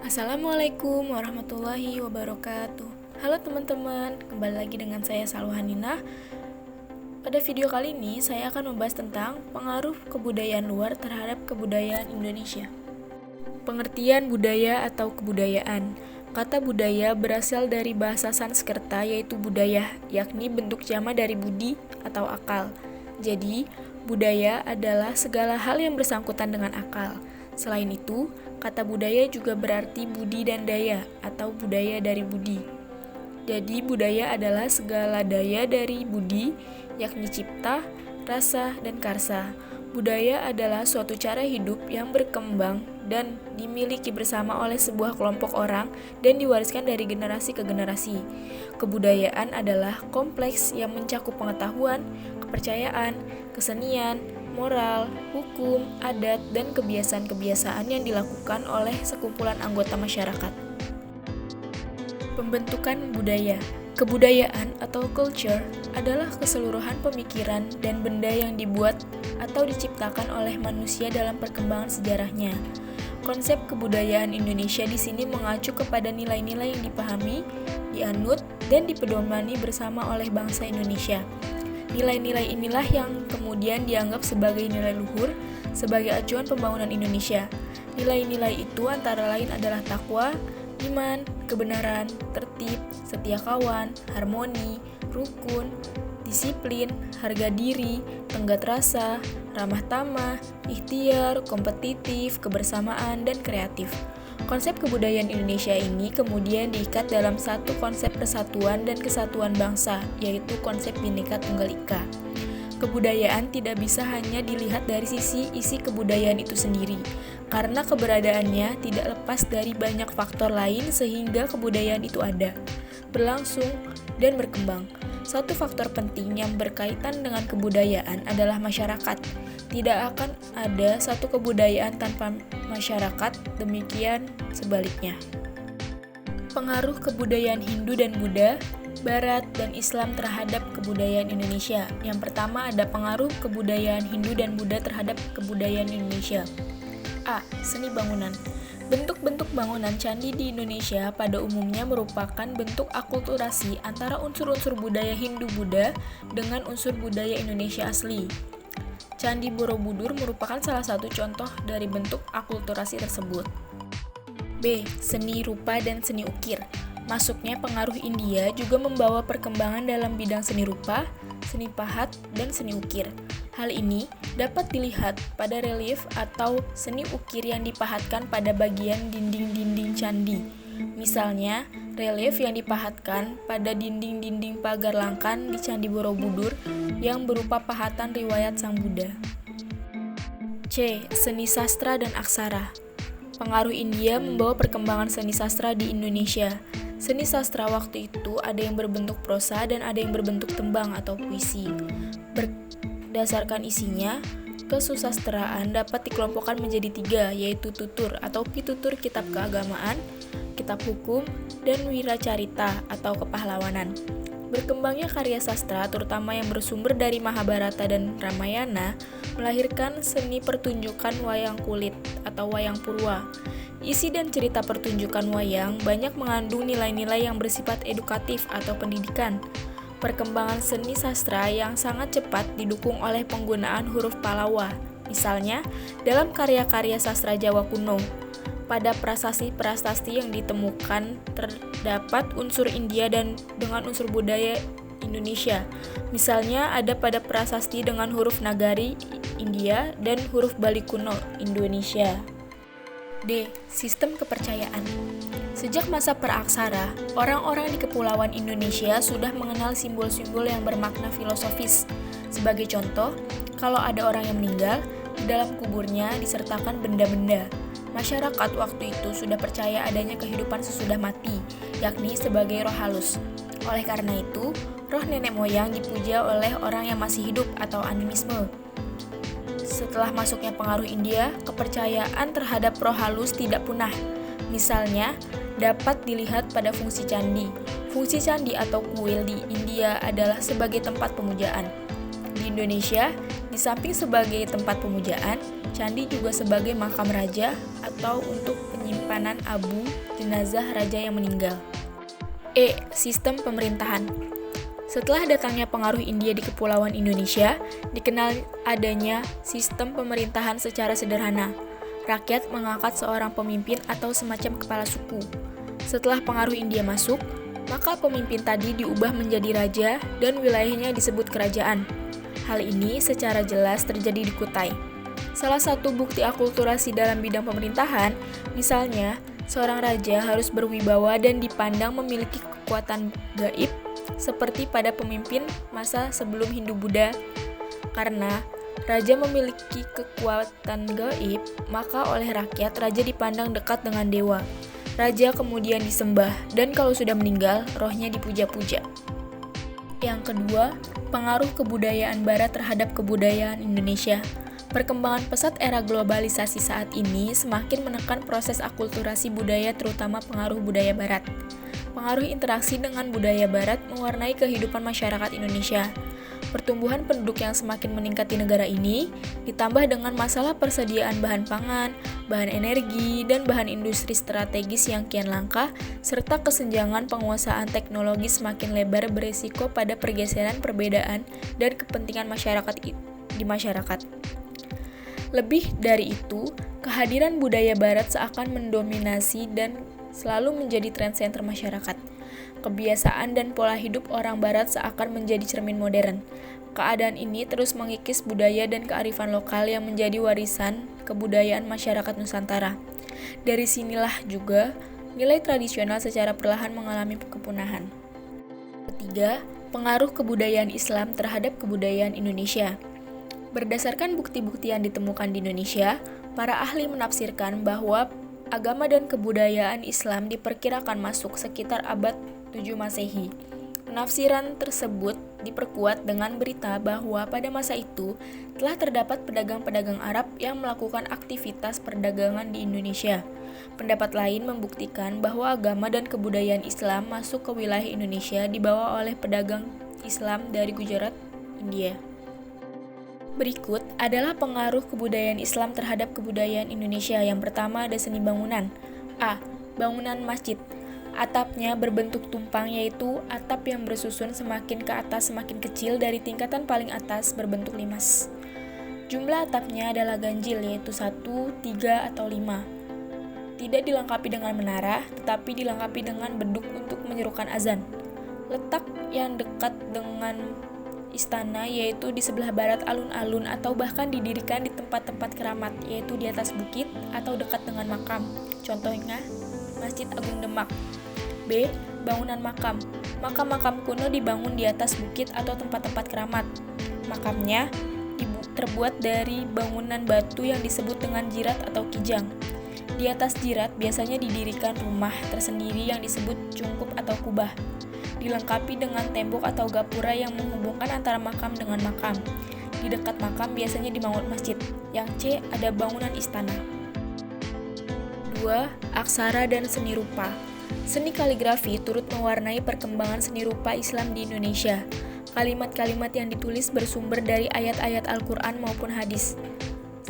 Assalamualaikum warahmatullahi wabarakatuh. Halo teman-teman, kembali lagi dengan saya Salwahanina. Pada video kali ini saya akan membahas tentang pengaruh kebudayaan luar terhadap kebudayaan Indonesia. Pengertian budaya atau kebudayaan. Kata budaya berasal dari bahasa Sanskerta yaitu budaya, yakni bentuk jamak dari budi atau akal. Jadi, budaya adalah segala hal yang bersangkutan dengan akal. Selain itu, kata budaya juga berarti budi dan daya atau budaya dari budi. Jadi, budaya adalah segala daya dari budi, yakni cipta, rasa, dan karsa. Budaya adalah suatu cara hidup yang berkembang dan dimiliki bersama oleh sebuah kelompok orang dan diwariskan dari generasi ke generasi. Kebudayaan adalah kompleks yang mencakup pengetahuan, kepercayaan, kesenian, moral, hukum, adat, dan kebiasaan-kebiasaan yang dilakukan oleh sekumpulan anggota masyarakat. Pembentukan budaya. Kebudayaan atau culture adalah keseluruhan pemikiran dan benda yang dibuat atau diciptakan oleh manusia dalam perkembangan sejarahnya. Konsep kebudayaan Indonesia di sini mengacu kepada nilai-nilai yang dipahami, dianut, dan dipedomani bersama oleh bangsa Indonesia. Nilai-nilai inilah yang kemudian dianggap sebagai nilai luhur sebagai acuan pembangunan Indonesia. Nilai-nilai itu antara lain adalah takwa, iman, kebenaran, tertib, setia kawan, harmoni, rukun, disiplin, harga diri, tenggat rasa, ramah tamah, ikhtiar, kompetitif, kebersamaan, dan kreatif. Konsep kebudayaan Indonesia ini kemudian diikat dalam satu konsep persatuan dan kesatuan bangsa, yaitu konsep Bhinneka Tunggal Ika. Kebudayaan tidak bisa hanya dilihat dari sisi isi kebudayaan itu sendiri, karena keberadaannya tidak lepas dari banyak faktor lain sehingga kebudayaan itu ada, berlangsung, dan berkembang. Satu faktor penting yang berkaitan dengan kebudayaan adalah masyarakat. Tidak akan ada satu kebudayaan tanpa masyarakat, demikian sebaliknya. Pengaruh kebudayaan Hindu dan Buddha, Barat, dan Islam terhadap kebudayaan Indonesia. Yang pertama ada pengaruh kebudayaan Hindu dan Buddha terhadap kebudayaan Indonesia. A. Seni bangunan. Bentuk-bentuk bangunan candi di Indonesia pada umumnya merupakan bentuk akulturasi antara unsur-unsur budaya Hindu-Buddha dengan unsur budaya Indonesia asli. Candi Borobudur merupakan salah satu contoh dari bentuk akulturasi tersebut. B. Seni rupa dan seni ukir. Masuknya pengaruh India juga membawa perkembangan dalam bidang seni rupa, seni pahat, dan seni ukir. Hal ini dapat dilihat pada relief atau seni ukir yang dipahatkan pada bagian dinding-dinding candi. Misalnya, relief yang dipahatkan pada dinding-dinding pagar langkan di Candi Borobudur yang berupa pahatan riwayat Sang Buddha. C. Seni sastra dan aksara. Pengaruh India membawa perkembangan seni sastra di Indonesia. Seni sastra waktu itu ada yang berbentuk prosa dan ada yang berbentuk tembang atau puisi. Berdasarkan isinya, kesusastraan dapat dikelompokkan menjadi 3, yaitu tutur atau pitutur kitab keagamaan, kitab hukum, dan wiracarita atau kepahlawanan. Berkembangnya karya sastra, terutama yang bersumber dari Mahabharata dan Ramayana, melahirkan seni pertunjukan wayang kulit atau wayang purwa. Isi dan cerita pertunjukan wayang banyak mengandung nilai-nilai yang bersifat edukatif atau pendidikan. Perkembangan seni sastra yang sangat cepat didukung oleh penggunaan huruf Palawa. Misalnya, dalam karya-karya sastra Jawa kuno, pada prasasti-prasasti yang ditemukan terdapat unsur India dan dengan unsur budaya Indonesia. Misalnya, ada pada prasasti dengan huruf Nagari India dan huruf Bali kuno Indonesia. D. Sistem kepercayaan. Sejak masa praaksara, orang-orang di kepulauan Indonesia sudah mengenal simbol-simbol yang bermakna filosofis. Sebagai contoh, kalau ada orang yang meninggal, di dalam kuburnya disertakan benda-benda. Masyarakat waktu itu sudah percaya adanya kehidupan sesudah mati, yakni sebagai roh halus. Oleh karena itu, roh nenek moyang dipuja oleh orang yang masih hidup atau animisme. Setelah masuknya pengaruh India, kepercayaan terhadap roh halus tidak punah. Misalnya, dapat dilihat pada fungsi candi. Fungsi candi atau kuil di India adalah sebagai tempat pemujaan. Di Indonesia, Di samping sebagai tempat pemujaan, candi juga sebagai makam raja atau untuk penyimpanan abu jenazah raja yang meninggal. Sistem pemerintahan. Setelah datangnya pengaruh India di Kepulauan Indonesia, dikenal adanya sistem pemerintahan secara sederhana. Rakyat mengangkat seorang pemimpin atau semacam kepala suku. Setelah pengaruh India masuk, maka pemimpin tadi diubah menjadi raja dan wilayahnya disebut kerajaan. Hal ini secara jelas terjadi di Kutai. Salah satu bukti akulturasi dalam bidang pemerintahan, misalnya, seorang raja harus berwibawa dan dipandang memiliki kekuatan gaib seperti pada pemimpin masa sebelum Hindu-Buddha. Karena raja memiliki kekuatan gaib, maka oleh rakyat raja dipandang dekat dengan dewa. Raja kemudian disembah, dan kalau sudah meninggal, rohnya dipuja-puja. Yang kedua, pengaruh kebudayaan Barat terhadap kebudayaan Indonesia. Perkembangan pesat era globalisasi saat ini semakin menekan proses akulturasi budaya, terutama pengaruh budaya Barat. Pengaruh interaksi dengan budaya Barat mewarnai kehidupan masyarakat Indonesia. Pertumbuhan penduduk yang semakin meningkat di negara ini, ditambah dengan masalah persediaan bahan pangan, bahan energi, dan bahan industri strategis yang kian langka, serta kesenjangan penguasaan teknologi semakin lebar beresiko pada pergeseran perbedaan dan kepentingan masyarakat di masyarakat. Lebih dari itu, kehadiran budaya Barat seakan mendominasi dan selalu menjadi trend center masyarakat. Kebiasaan dan pola hidup orang Barat seakan menjadi cermin modern. Keadaan ini terus mengikis budaya dan kearifan lokal yang menjadi warisan kebudayaan masyarakat Nusantara. Dari sinilah juga nilai tradisional secara perlahan mengalami kepunahan. Ketiga, pengaruh kebudayaan Islam terhadap kebudayaan Indonesia. Berdasarkan bukti-bukti yang ditemukan di Indonesia, para ahli menafsirkan bahwa agama dan kebudayaan Islam diperkirakan masuk sekitar abad 7 Masehi. Penafsiran tersebut diperkuat dengan berita bahwa pada masa itu telah terdapat pedagang-pedagang Arab yang melakukan aktivitas perdagangan di Indonesia. Pendapat lain membuktikan bahwa agama dan kebudayaan Islam masuk ke wilayah Indonesia dibawa oleh pedagang Islam dari Gujarat, India. Berikut adalah pengaruh kebudayaan Islam terhadap kebudayaan Indonesia. Yang pertama ada seni bangunan. Bangunan masjid. Atapnya berbentuk tumpang, yaitu atap yang bersusun semakin ke atas semakin kecil dari tingkatan paling atas berbentuk limas. Jumlah atapnya adalah ganjil, yaitu 1, 3, atau 5. Tidak dilengkapi dengan menara, tetapi dilengkapi dengan beduk untuk menyerukan azan. Letak yang dekat dengan istana yaitu di sebelah barat alun-alun atau bahkan didirikan di tempat-tempat keramat, yaitu di atas bukit atau dekat dengan makam. Contohnya, Masjid Agung Demak. Bangunan makam. Makam-makam kuno dibangun di atas bukit atau tempat-tempat keramat. Makamnya terbuat dari bangunan batu yang disebut dengan jirat atau kijang. Di atas jirat biasanya didirikan rumah tersendiri yang disebut cungkup atau kubah. Dilengkapi dengan tembok atau gapura yang menghubungkan antara makam dengan makam. Di dekat makam biasanya dibangun masjid. Yang C, ada bangunan istana. 2. Aksara dan seni rupa. Seni kaligrafi turut mewarnai perkembangan seni rupa Islam di Indonesia. Kalimat-kalimat yang ditulis bersumber dari ayat-ayat Al-Quran maupun hadis.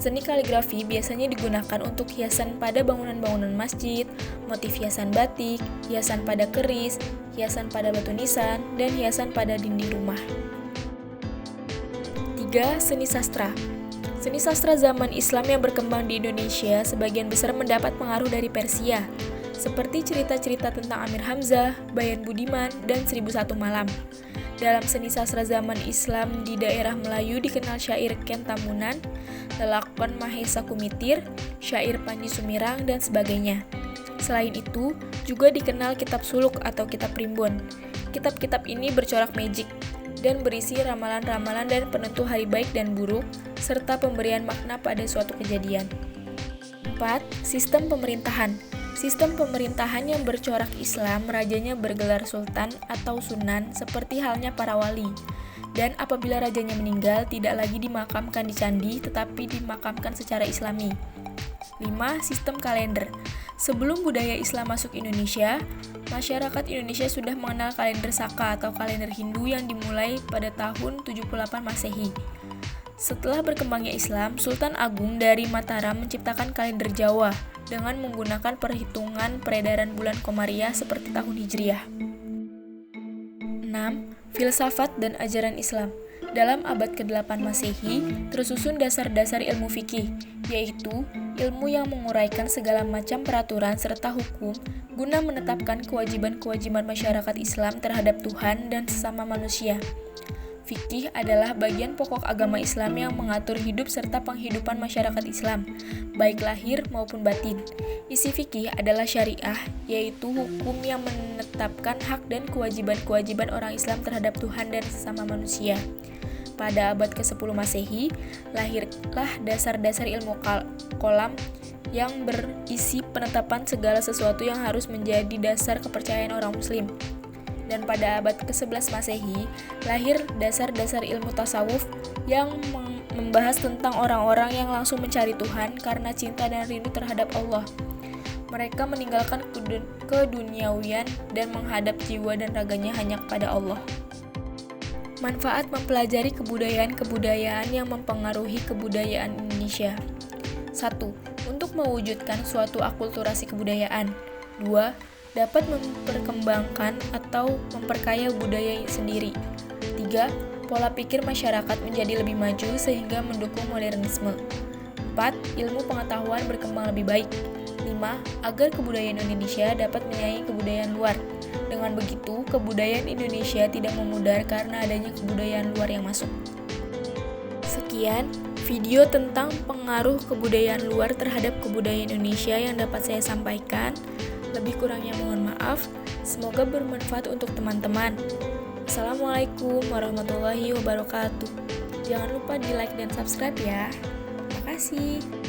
Seni kaligrafi biasanya digunakan untuk hiasan pada bangunan-bangunan masjid, motif hiasan batik, hiasan pada keris, hiasan pada batu nisan, dan hiasan pada dinding rumah. 3. Seni sastra. Seni sastra zaman Islam yang berkembang di Indonesia sebagian besar mendapat pengaruh dari Persia, seperti cerita-cerita tentang Amir Hamzah, Bayan Budiman, dan 1001 Malam. Dalam seni sastra zaman Islam di daerah Melayu dikenal syair Ken Tamunan, lelakon Mahesa Kumitir, syair Panji Sumirang, dan sebagainya. Selain itu, juga dikenal kitab suluk atau kitab primbon. Kitab-kitab ini bercorak magic dan berisi ramalan-ramalan dan penentu hari baik dan buruk, serta pemberian makna pada suatu kejadian. 4. Sistem pemerintahan. Sistem pemerintahan yang bercorak Islam, rajanya bergelar sultan atau sunan seperti halnya para wali. Dan apabila rajanya meninggal, tidak lagi dimakamkan di candi, tetapi dimakamkan secara Islami. 5. Sistem kalender. Sebelum budaya Islam masuk Indonesia, masyarakat Indonesia sudah mengenal kalender Saka atau kalender Hindu yang dimulai pada tahun 78 Masehi. Setelah berkembangnya Islam, Sultan Agung dari Mataram menciptakan kalender Jawa dengan menggunakan perhitungan peredaran bulan Komariah seperti tahun Hijriah. 6. Filsafat dan ajaran Islam. Dalam abad ke-8 Masehi, tersusun dasar-dasar ilmu fikih, yaitu ilmu yang menguraikan segala macam peraturan serta hukum guna menetapkan kewajiban-kewajiban masyarakat Islam terhadap Tuhan dan sesama manusia. Fikih adalah bagian pokok agama Islam yang mengatur hidup serta penghidupan masyarakat Islam, baik lahir maupun batin. Isi fikih adalah syariah, yaitu hukum yang menetapkan hak dan kewajiban-kewajiban orang Islam terhadap Tuhan dan sesama manusia. Pada abad ke-10 Masehi, lahirlah dasar-dasar ilmu kalam yang berisi penetapan segala sesuatu yang harus menjadi dasar kepercayaan orang Muslim. Dan pada abad ke-11 Masehi, lahir dasar-dasar ilmu tasawuf yang membahas tentang orang-orang yang langsung mencari Tuhan karena cinta dan rindu terhadap Allah. Mereka meninggalkan keduniawian dan menghadap jiwa dan raganya hanya kepada Allah. Manfaat mempelajari kebudayaan-kebudayaan yang mempengaruhi kebudayaan Indonesia. 1. Untuk mewujudkan suatu akulturasi kebudayaan. 2. Dapat memperkembangkan atau memperkaya budaya sendiri. 3. Pola pikir masyarakat menjadi lebih maju sehingga mendukung modernisme. 4. Ilmu pengetahuan berkembang lebih baik. 5. Agar kebudayaan Indonesia dapat menyaingi kebudayaan luar. Dengan begitu, kebudayaan Indonesia tidak memudar karena adanya kebudayaan luar yang masuk. Sekian video tentang pengaruh kebudayaan luar terhadap kebudayaan Indonesia yang dapat saya sampaikan. Lebih kurangnya mohon maaf. Semoga bermanfaat untuk teman-teman. Assalamualaikum warahmatullahi wabarakatuh. Jangan lupa di like dan subscribe ya. Terima kasih.